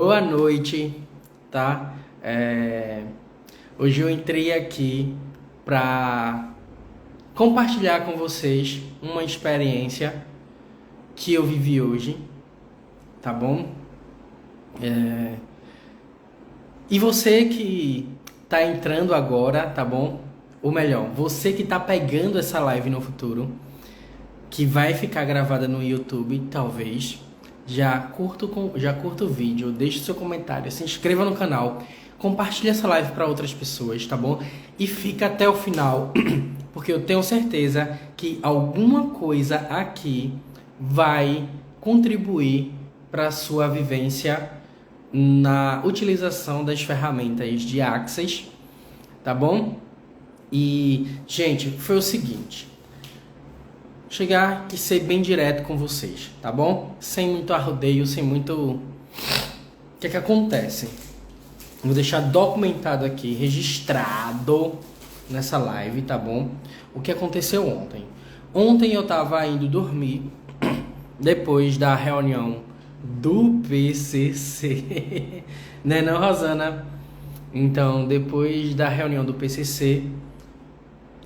Boa noite, tá? Hoje eu entrei aqui para compartilhar com vocês uma experiência que eu vivi hoje, tá bom? E você que tá entrando agora, tá bom? Ou melhor, você que tá pegando essa live no futuro, que vai ficar gravada no YouTube, talvez. Já curta o vídeo, deixe seu comentário, se inscreva no canal, compartilhe essa live para outras pessoas, tá bom? E fica até o final, porque eu tenho certeza que alguma coisa aqui vai contribuir para a sua vivência na utilização das ferramentas de Access, tá bom? E, gente, foi o seguinte: chegar e ser bem direto com vocês, tá bom? Sem muito arrodeio, sem muito... O que é que acontece? Vou deixar documentado aqui, registrado nessa live, tá bom? O que aconteceu ontem. Ontem eu tava indo dormir depois da reunião do PCC, né não, Rosana? Então, depois da reunião do PCC,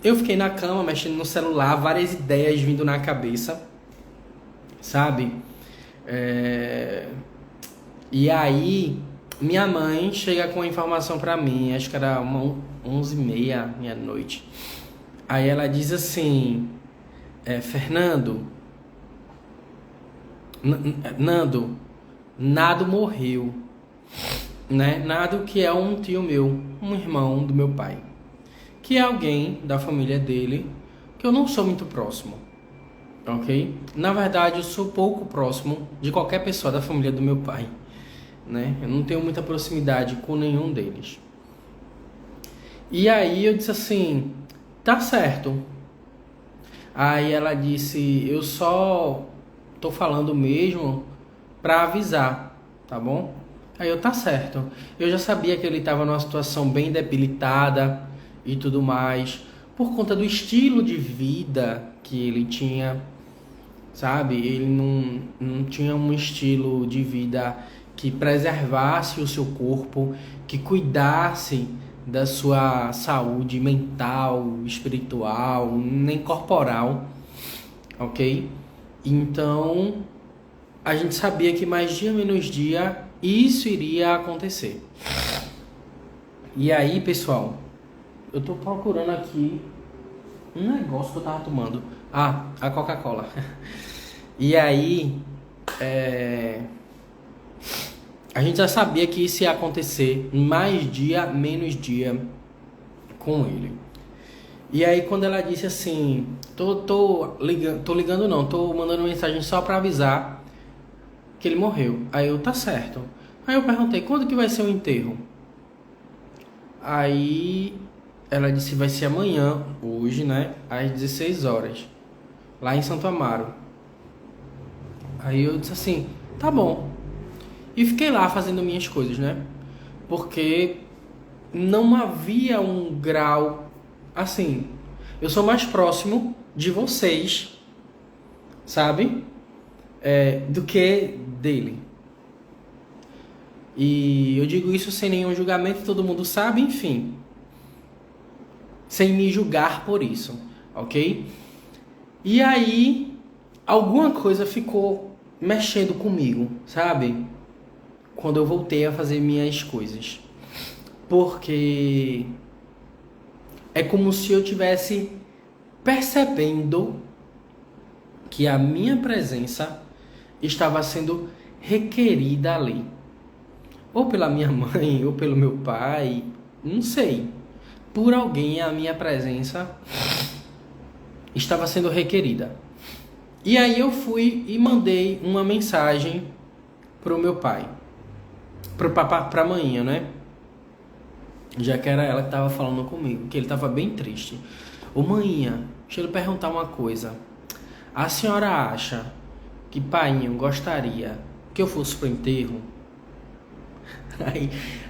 eu fiquei na cama, mexendo no celular, várias ideias vindo na cabeça, sabe? E aí, minha mãe chega com a informação pra mim, acho que era 11h30, meia-noite. Aí ela diz assim, Fernando, Nando, Nado morreu, né? Nado, que é um tio meu, um irmão do meu pai, que é alguém da família dele que eu não sou muito próximo, ok? Na verdade, eu sou pouco próximo de qualquer pessoa da família do meu pai, né? Eu não tenho muita proximidade com nenhum deles. E aí eu disse assim, tá certo. Aí ela disse, eu só tô falando mesmo pra avisar, tá bom? Aí eu, tá certo. Eu já sabia que ele tava numa situação bem debilitada e tudo mais, por conta do estilo de vida que ele tinha, sabe? Ele não tinha um estilo de vida que preservasse o seu corpo, que cuidasse da sua saúde mental, espiritual, nem corporal, ok? Então, a gente sabia que mais dia menos dia isso iria acontecer. E aí, pessoal, eu tô procurando aqui um negócio que eu tava tomando. Ah, a Coca-Cola. E aí, a gente já sabia que isso ia acontecer mais dia, menos dia com ele. E aí, quando ela disse assim, tô ligando não, tô mandando mensagem só pra avisar que ele morreu. Aí eu, tá certo. Aí eu perguntei, quando que vai ser o enterro? Aí ela disse, vai ser amanhã, hoje, né? Às 16 horas. Lá em Santo Amaro. Aí eu disse assim, tá bom. E fiquei lá fazendo minhas coisas, né? Porque não havia um grau... Assim, eu sou mais próximo de vocês, sabe? Do que dele. E eu digo isso sem nenhum julgamento, todo mundo sabe, enfim. Sem me julgar por isso, ok? E aí, alguma coisa ficou mexendo comigo, sabe? Quando eu voltei a fazer minhas coisas. Porque é como se eu tivesse percebendo que a minha presença estava sendo requerida ali. Ou pela minha mãe, ou pelo meu pai, não sei. Por alguém a minha presença estava sendo requerida. E aí eu fui e mandei uma mensagem pro meu pai. Pra manhã, né? Já que era ela que estava falando comigo, que ele estava bem triste. Ô manhã, deixa eu lhe perguntar uma coisa. A senhora acha que painho gostaria que eu fosse pro enterro?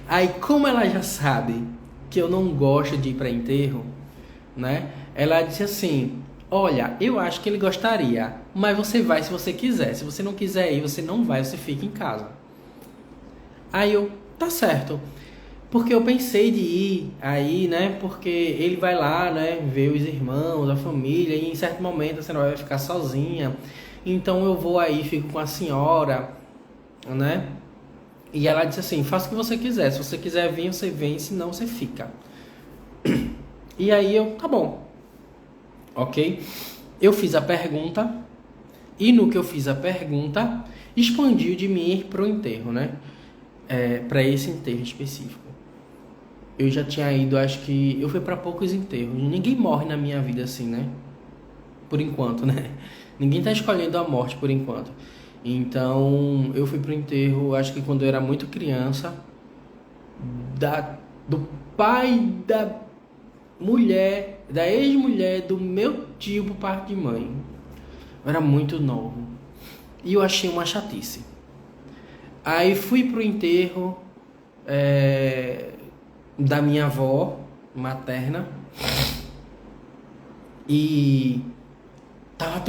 Aí como ela já sabe que eu não gosto de ir para enterro, né? Ela disse assim, olha, eu acho que ele gostaria, mas você vai se você quiser. Se você não quiser ir, você não vai, você fica em casa. Aí eu, tá certo. Porque eu pensei de ir aí, né? Porque ele vai lá, né? Ver os irmãos, a família, e em certo momento a senhora vai ficar sozinha. Então eu vou aí, fico com a senhora, né? E ela disse assim, faça o que você quiser. Se você quiser vir, você vem, se não, você fica. E aí eu, tá bom. Ok? Eu fiz a pergunta. E no que eu fiz a pergunta, expandiu de mim ir pro enterro, né? Para esse enterro específico. Eu já tinha ido, acho que... Eu fui para poucos enterros. Ninguém morre na minha vida assim, né? Por enquanto, né? Ninguém tá escolhendo a morte por enquanto. Então, eu fui pro enterro, acho que quando eu era muito criança, do pai da mulher, da ex-mulher do meu tio por parte de mãe. Eu era muito novo. E eu achei uma chatice. Aí fui pro enterro da minha avó materna. E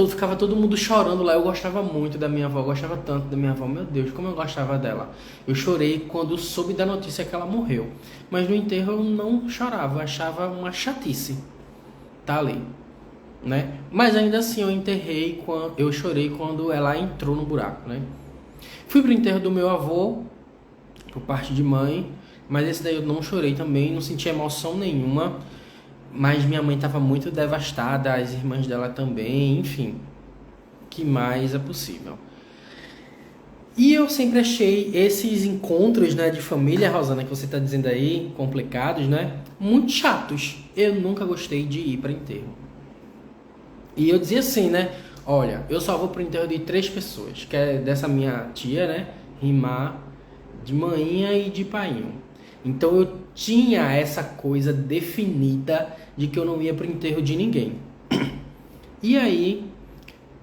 ficava todo mundo chorando lá. Eu gostava muito da minha avó, eu gostava tanto da minha avó. Meu Deus, como eu gostava dela. Eu chorei quando soube da notícia que ela morreu. Mas no enterro eu não chorava, eu achava uma chatice. Tá ali, né? Mas ainda assim eu chorei quando ela entrou no buraco, né? Fui pro enterro do meu avô, por parte de mãe, mas esse daí eu não chorei também, não senti emoção nenhuma. Mas minha mãe estava muito devastada, as irmãs dela também, enfim. Que mais é possível. E eu sempre achei esses encontros, né, de família, Rosana, que você está dizendo aí, complicados, né, muito chatos. Eu nunca gostei de ir para enterro. E eu dizia assim, né, olha, eu só vou para o enterro de 3 pessoas, que é dessa minha tia, né, Rimar, de manhinha e de painho. Então eu tinha essa coisa definida de que eu não ia pro enterro de ninguém. E aí,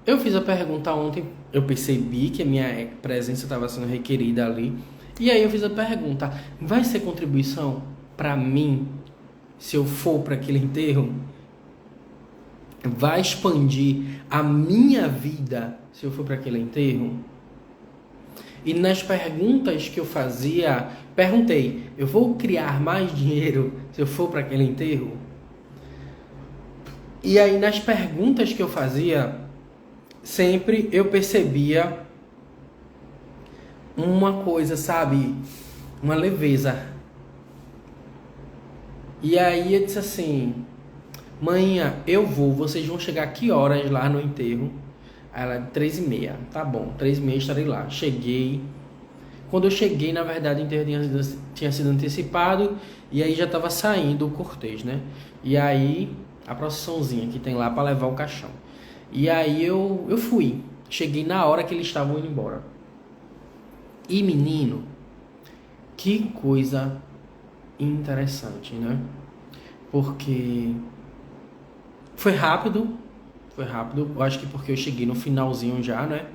eu fiz a pergunta ontem, eu percebi que a minha presença estava sendo requerida ali. E aí eu fiz a pergunta, vai ser contribuição para mim se eu for para aquele enterro? Vai expandir a minha vida se eu for para aquele enterro? E nas perguntas que eu fazia, perguntei, eu vou criar mais dinheiro se eu for para aquele enterro? E aí nas perguntas que eu fazia, sempre eu percebia uma coisa, sabe? Uma leveza. E aí eu disse assim, manhã, eu vou, vocês vão chegar que horas lá no enterro? Aí ela, 3h30, tá bom, 3h30 estarei lá. Cheguei. Quando eu cheguei, na verdade, o enterro tinha sido antecipado e aí já estava saindo o cortejo, né? E aí, a procissãozinha que tem lá para levar o caixão. E aí eu fui. Cheguei na hora que eles estavam indo embora. E menino, que coisa interessante, né? Porque foi rápido. Eu acho que porque eu cheguei no finalzinho já, né?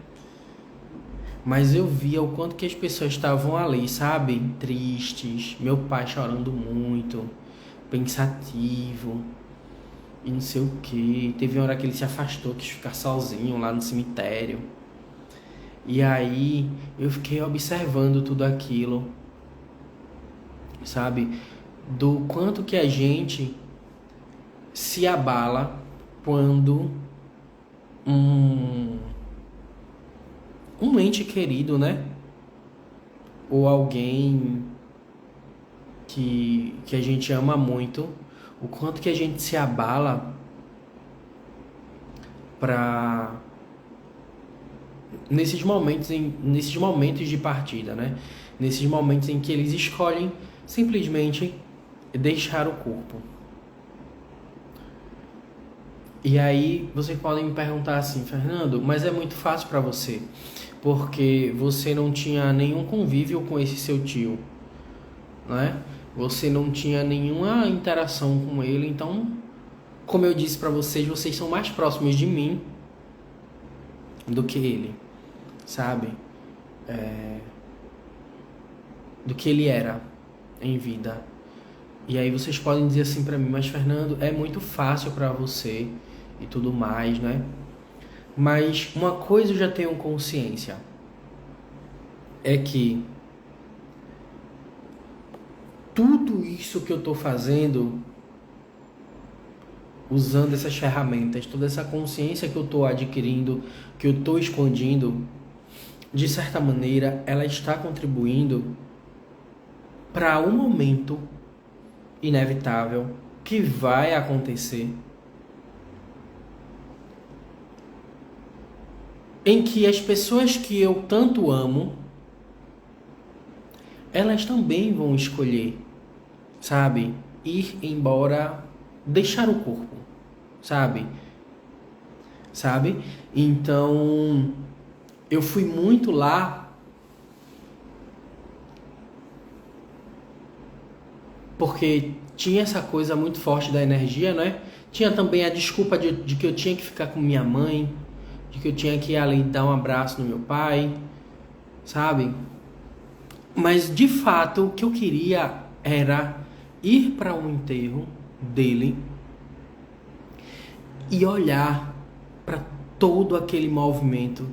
Mas eu via o quanto que as pessoas estavam ali, sabe? Tristes, meu pai chorando muito, pensativo, e não sei o que. Teve uma hora que ele se afastou, quis ficar sozinho lá no cemitério. E aí eu fiquei observando tudo aquilo, sabe? Do quanto que a gente se abala quando um ente querido, né? Ou alguém que a gente ama muito, o quanto que a gente se abala pra nesses momentos de partida, né? Nesses momentos em que eles escolhem simplesmente deixar o corpo. E aí vocês podem me perguntar assim, Fernando, mas é muito fácil para você, porque você não tinha nenhum convívio com esse seu tio, né? Você não tinha nenhuma interação com ele, então, como eu disse para vocês, vocês são mais próximos de mim do que ele, sabe? Do que ele era em vida. E aí vocês podem dizer assim para mim, mas Fernando, é muito fácil para você e tudo mais, né? Mas uma coisa eu já tenho consciência, é que tudo isso que eu estou fazendo, usando essas ferramentas, toda essa consciência que eu estou adquirindo, que eu estou expandindo, de certa maneira, ela está contribuindo para um momento inevitável que vai acontecer, em que as pessoas que eu tanto amo, elas também vão escolher, sabe, ir embora, deixar o corpo, sabe? Então, eu fui muito lá porque tinha essa coisa muito forte da energia, né? Tinha também a desculpa de que eu tinha que ficar com minha mãe, de que eu tinha que ir ali dar um abraço no meu pai, sabe? Mas, de fato, o que eu queria era ir para um enterro dele e olhar para todo aquele movimento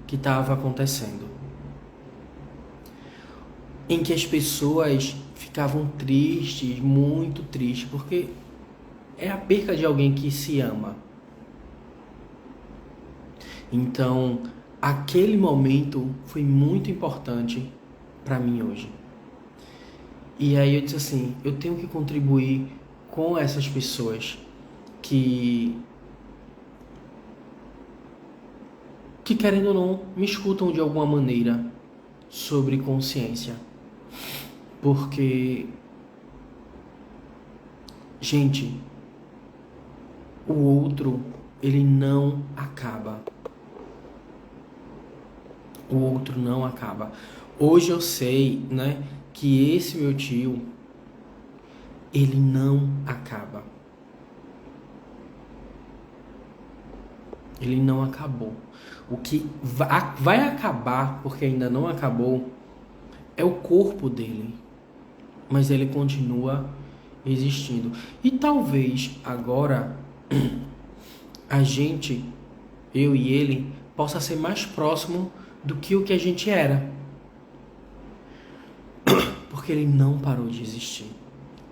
que estava acontecendo, em que as pessoas ficavam tristes, muito tristes, porque é a perca de alguém que se ama. Então, aquele momento foi muito importante para mim hoje. E aí eu disse assim, eu tenho que contribuir com essas pessoas que querendo ou não, me escutam de alguma maneira sobre consciência. Porque, gente, o outro, ele não acaba. O outro não acaba. Hoje eu sei, né, que esse meu tio, ele não acaba. Ele não acabou. O que vai acabar, porque ainda não acabou, é o corpo dele. Mas ele continua existindo. E talvez agora a gente, eu e ele, possa ser mais próximo do que o que a gente era. Porque ele não parou de existir.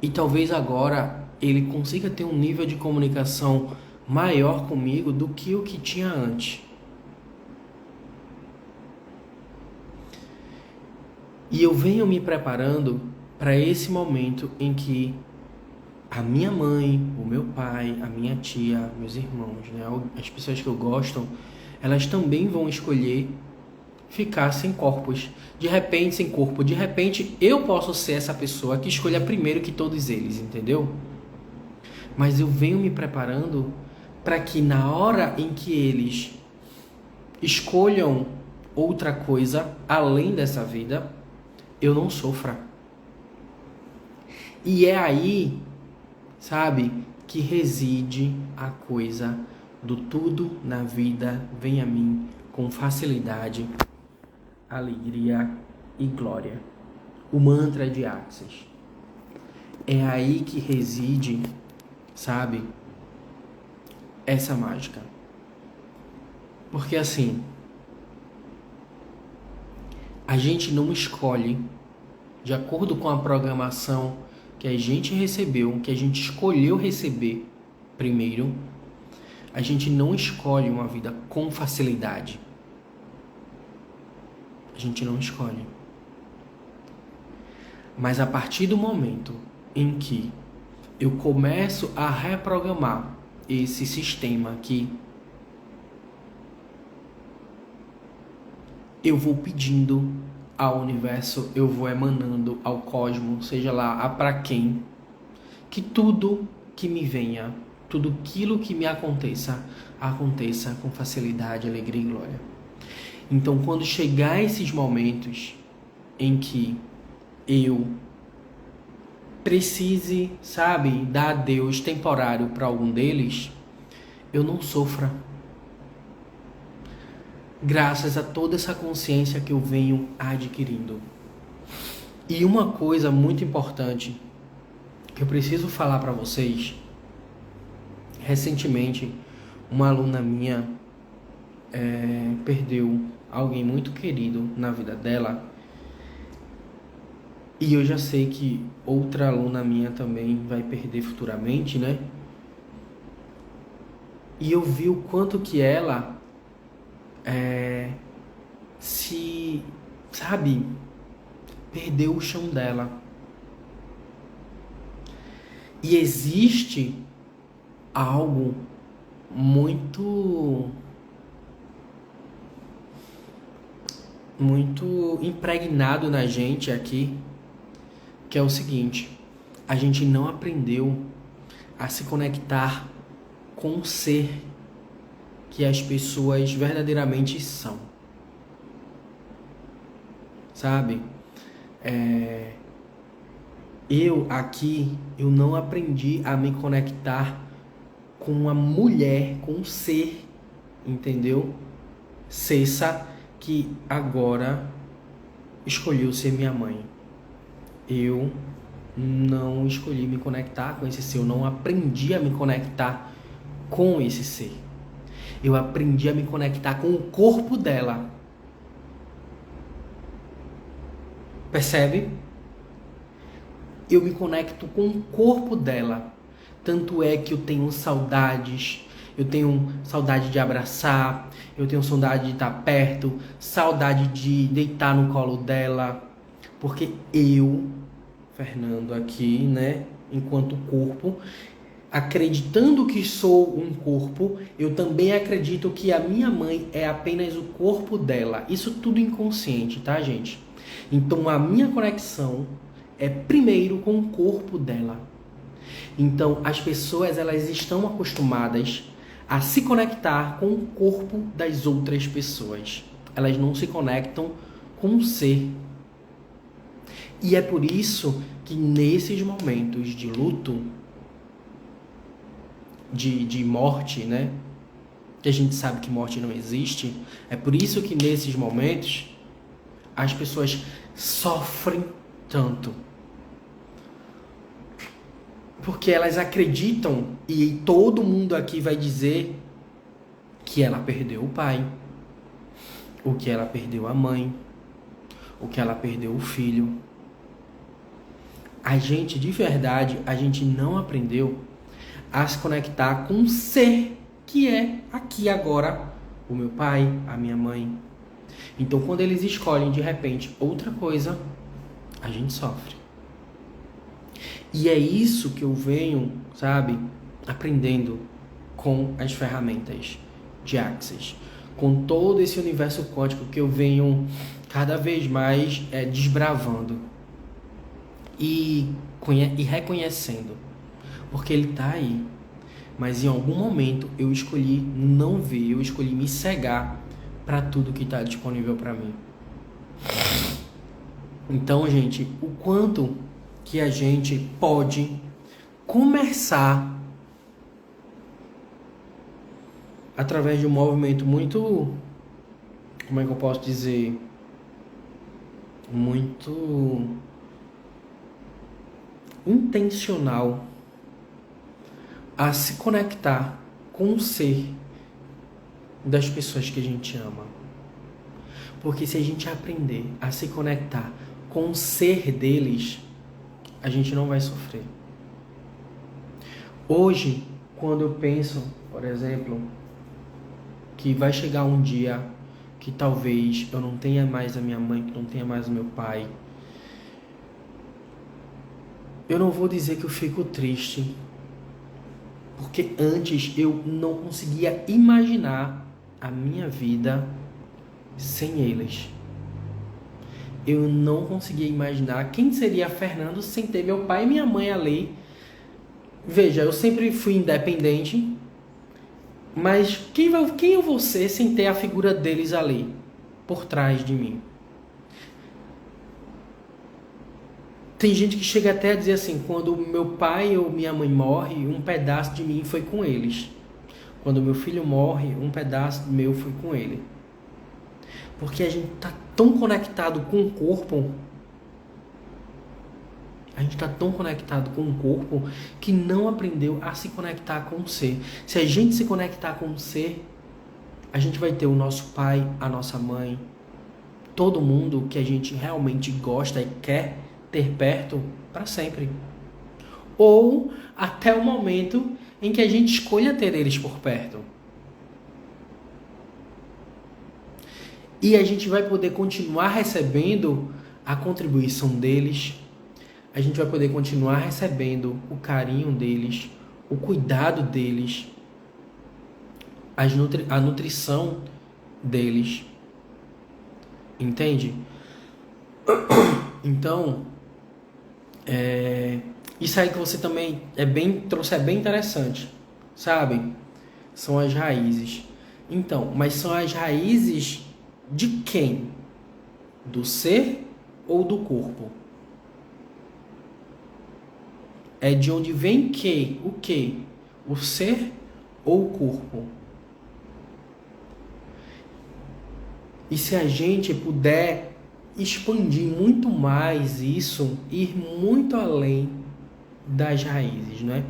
E talvez agora ele consiga ter um nível de comunicação maior comigo do que o que tinha antes. E eu venho me preparando para esse momento em que a minha mãe, o meu pai, a minha tia, meus irmãos, né, as pessoas que eu gosto, elas também vão escolher ficar sem corpos. De repente, sem corpo. De repente, eu posso ser essa pessoa que escolha primeiro que todos eles, entendeu? Mas eu venho me preparando para que na hora em que eles escolham outra coisa além dessa vida, eu não sofra. E é aí, sabe, que reside a coisa do tudo na vida vem a mim com facilidade, alegria e glória. O mantra de Axis. É aí que reside, sabe, essa mágica. Porque assim, a gente não escolhe de acordo com a programação que a gente recebeu, que a gente escolheu receber primeiro. A gente não escolhe uma vida com facilidade. A gente não escolhe. Mas a partir do momento em que eu começo a reprogramar esse sistema aqui, eu vou pedindo ao universo, eu vou emanando ao cosmos, seja lá para quem, que tudo que me venha, tudo aquilo que me aconteça, aconteça com facilidade, alegria e glória. Então, quando chegar esses momentos em que eu precise, sabe, dar adeus temporário para algum deles, eu não sofra. Graças a toda essa consciência que eu venho adquirindo. E uma coisa muito importante que eu preciso falar para vocês. Recentemente, uma aluna minha perdeu alguém muito querido na vida dela. E eu já sei que outra aluna minha também vai perder futuramente, né? E eu vi o quanto que ela se, sabe, perdeu o chão dela. E existe algo muito impregnado na gente aqui, que é o seguinte: a gente não aprendeu a se conectar com o ser que as pessoas verdadeiramente são, sabe? Eu não aprendi a me conectar com uma mulher, com um ser, entendeu? Cessa, que agora escolheu ser minha mãe. Eu não escolhi me conectar com esse ser, eu não aprendi a me conectar com esse ser. Eu aprendi a me conectar com o corpo dela. Percebe? Eu me conecto com o corpo dela. Tanto é que eu tenho saudades. Eu tenho saudade de abraçar. Eu tenho saudade de estar perto. Saudade de deitar no colo dela. Porque eu, Fernando, aqui, né, enquanto corpo, acreditando que sou um corpo, eu também acredito que a minha mãe é apenas o corpo dela. Isso tudo inconsciente, tá, gente? Então a minha conexão é primeiro com o corpo dela. Então as pessoas, elas estão acostumadas a se conectar com o corpo das outras pessoas. Elas não se conectam com o ser. E é por isso que nesses momentos de luto, de morte, né? Que a gente sabe que morte não existe. É por isso que nesses momentos as pessoas sofrem tanto. Porque elas acreditam, e todo mundo aqui vai dizer, que ela perdeu o pai, ou que ela perdeu a mãe, ou que ela perdeu o filho. A gente, de verdade, a gente não aprendeu a se conectar com um ser que é aqui agora o meu pai, a minha mãe. Então, quando eles escolhem de repente outra coisa, a gente sofre. E é isso que eu venho, sabe, aprendendo com as ferramentas de Axis, com todo esse universo quântico que eu venho cada vez mais desbravando e reconhecendo, porque ele está aí. Mas em algum momento eu escolhi não ver, eu escolhi me cegar para tudo que está disponível para mim. Então, gente, o quanto que a gente pode começar através de um movimento muito, como é que eu posso dizer, muito intencional, a se conectar com o ser das pessoas que a gente ama. Porque se a gente aprender a se conectar com o ser deles, a gente não vai sofrer. Hoje, quando eu penso, por exemplo, que vai chegar um dia que talvez eu não tenha mais a minha mãe, que não tenha mais o meu pai, eu não vou dizer que eu fico triste, porque antes eu não conseguia imaginar a minha vida sem eles. Eu não conseguia imaginar quem seria Fernando sem ter meu pai e minha mãe ali. Veja, eu sempre fui independente, mas quem eu vou ser sem ter a figura deles ali, por trás de mim? Tem gente que chega até a dizer assim, quando meu pai ou minha mãe morre, um pedaço de mim foi com eles. Quando meu filho morre, um pedaço meu foi com ele. Porque a gente está tão conectado com o corpo, que não aprendeu a se conectar com o ser. Se a gente se conectar com o ser, a gente vai ter o nosso pai, a nossa mãe, todo mundo que a gente realmente gosta e quer ter perto para sempre. Ou até o momento em que a gente escolha ter eles por perto. E a gente vai poder continuar recebendo a contribuição deles, a gente vai poder continuar recebendo o carinho deles, o cuidado deles, a nutrição deles. Entende? Então, isso aí que você também trouxe é bem interessante, sabe? São as raízes. Então, mas são as raízes de quem? Do ser ou do corpo? É de onde vem o que? O ser ou o corpo? E se a gente puder expandir muito mais isso, ir muito além das raízes, né?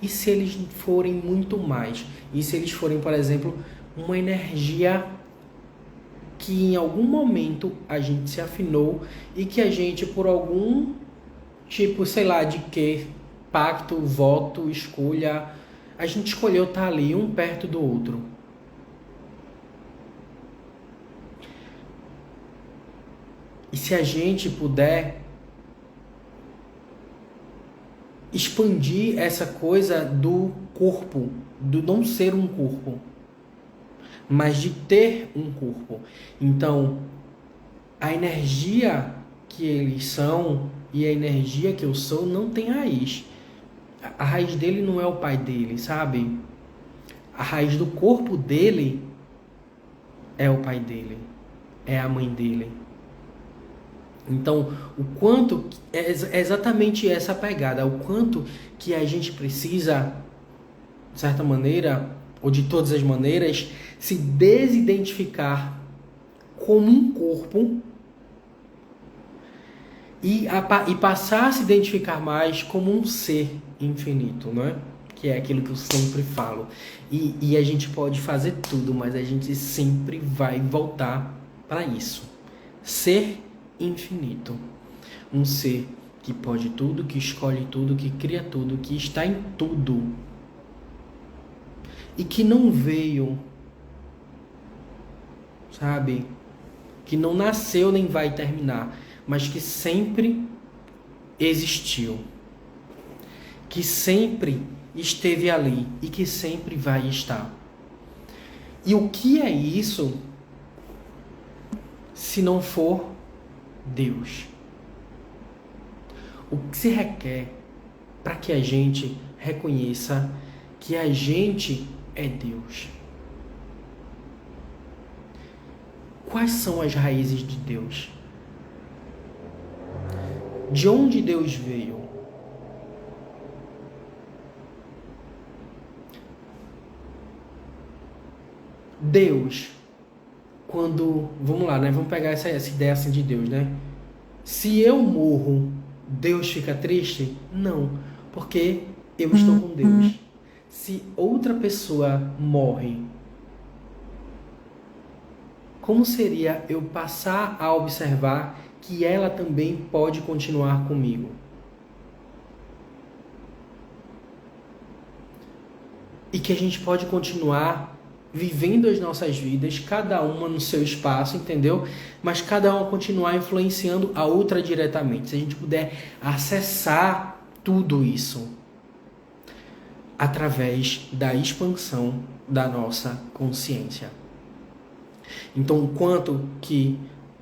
E se eles forem muito mais? E se eles forem, por exemplo, uma energia que em algum momento a gente se afinou e que a gente, por algum tipo, sei lá, de que pacto, voto, escolha, a gente escolheu estar ali um perto do outro. E se a gente puder expandir essa coisa do corpo, do não ser um corpo, mas de ter um corpo. Então, a energia que eles são e a energia que eu sou não tem raiz. A raiz dele não é o pai dele, sabe? A raiz do corpo dele é o pai dele, é a mãe dele. Então, o quanto é exatamente essa pegada, o quanto que a gente precisa, de certa maneira, ou de todas as maneiras, se desidentificar como um corpo e passar a se identificar mais como um ser infinito, não é? Que é aquilo que eu sempre falo. E a gente pode fazer tudo, mas a gente sempre vai voltar para isso. Ser infinito. Um ser que pode tudo, que escolhe tudo, que cria tudo, que está em tudo. E que não veio, sabe? Que não nasceu nem vai terminar, mas que sempre existiu. Que sempre esteve ali e que sempre vai estar. E o que é isso se não for Deus? O que se requer para que a gente reconheça que a gente é Deus? Quais são as raízes de Deus? De onde Deus veio? Deus, quando... Vamos lá, né? Vamos pegar essa ideia assim de Deus, né? Se eu morro, Deus fica triste? Não, porque eu estou com Deus. Se outra pessoa morre, como seria eu passar a observar que ela também pode continuar comigo? E que a gente pode continuar vivendo as nossas vidas, cada uma no seu espaço, entendeu? Mas cada uma continuar influenciando a outra diretamente. Se a gente puder acessar tudo isso através da expansão da nossa consciência. Então, o quanto que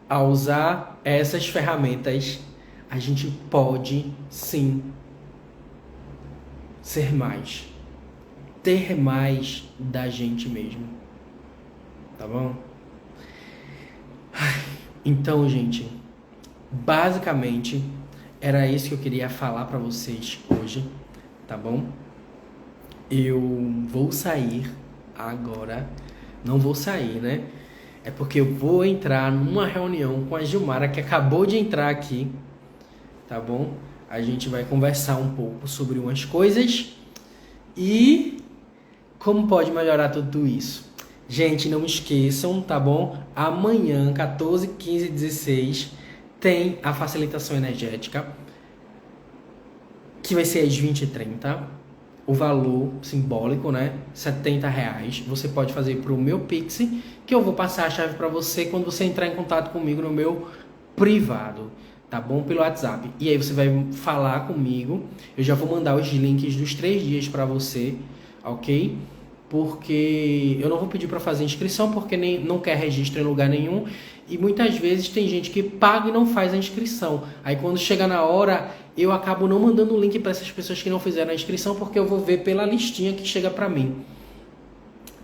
ao usar essas ferramentas, a gente pode sim ser mais. Ter mais da gente mesmo. Tá bom? Então, gente, basicamente era isso que eu queria falar pra vocês hoje, tá bom? Eu vou sair agora. Não vou sair, né? É porque eu vou entrar numa reunião com a Gilmara, que acabou de entrar aqui, tá bom? A gente vai conversar um pouco sobre umas coisas e como pode melhorar tudo isso. Gente, não esqueçam, tá bom? Amanhã, 14, 15 e 16, tem a facilitação energética, que vai ser às 20h30. O valor simbólico, né? R$70. Você pode fazer para o meu Pix, que eu vou passar a chave para você quando você entrar em contato comigo no meu privado, tá bom? Pelo WhatsApp. E aí você vai falar comigo. Eu já vou mandar os links dos 3 dias para você, ok? Porque eu não vou pedir para fazer inscrição, porque não quer registro em lugar nenhum. E muitas vezes tem gente que paga e não faz a inscrição. Aí quando chega na hora, eu acabo não mandando o link para essas pessoas que não fizeram a inscrição, porque eu vou ver pela listinha que chega para mim.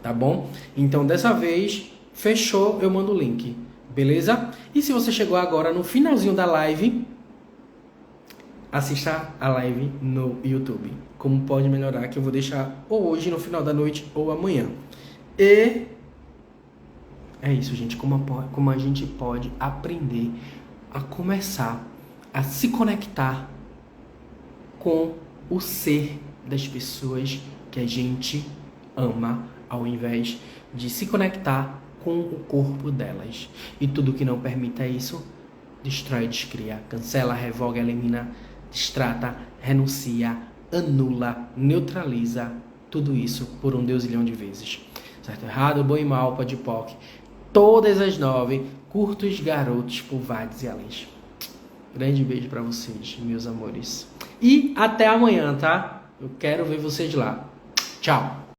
Tá bom? Então dessa vez, fechou, eu mando o link. Beleza? E se você chegou agora no finalzinho da live, assista a live no YouTube. Como pode melhorar, que eu vou deixar ou hoje, no final da noite, ou amanhã. E é isso, gente. Como a gente pode aprender a começar a se conectar com o ser das pessoas que a gente ama, ao invés de se conectar com o corpo delas. E tudo que não permita isso, destrói, descria, cancela, revoga, elimina, destrata, renuncia, anula, neutraliza tudo isso por 1 deusilhão de vezes. Certo, errado, bom e mal, pode poc. Todas as 9, curtos, garotos, pulvades e alens. Grande beijo pra vocês, meus amores. E até amanhã, tá? Eu quero ver vocês lá. Tchau!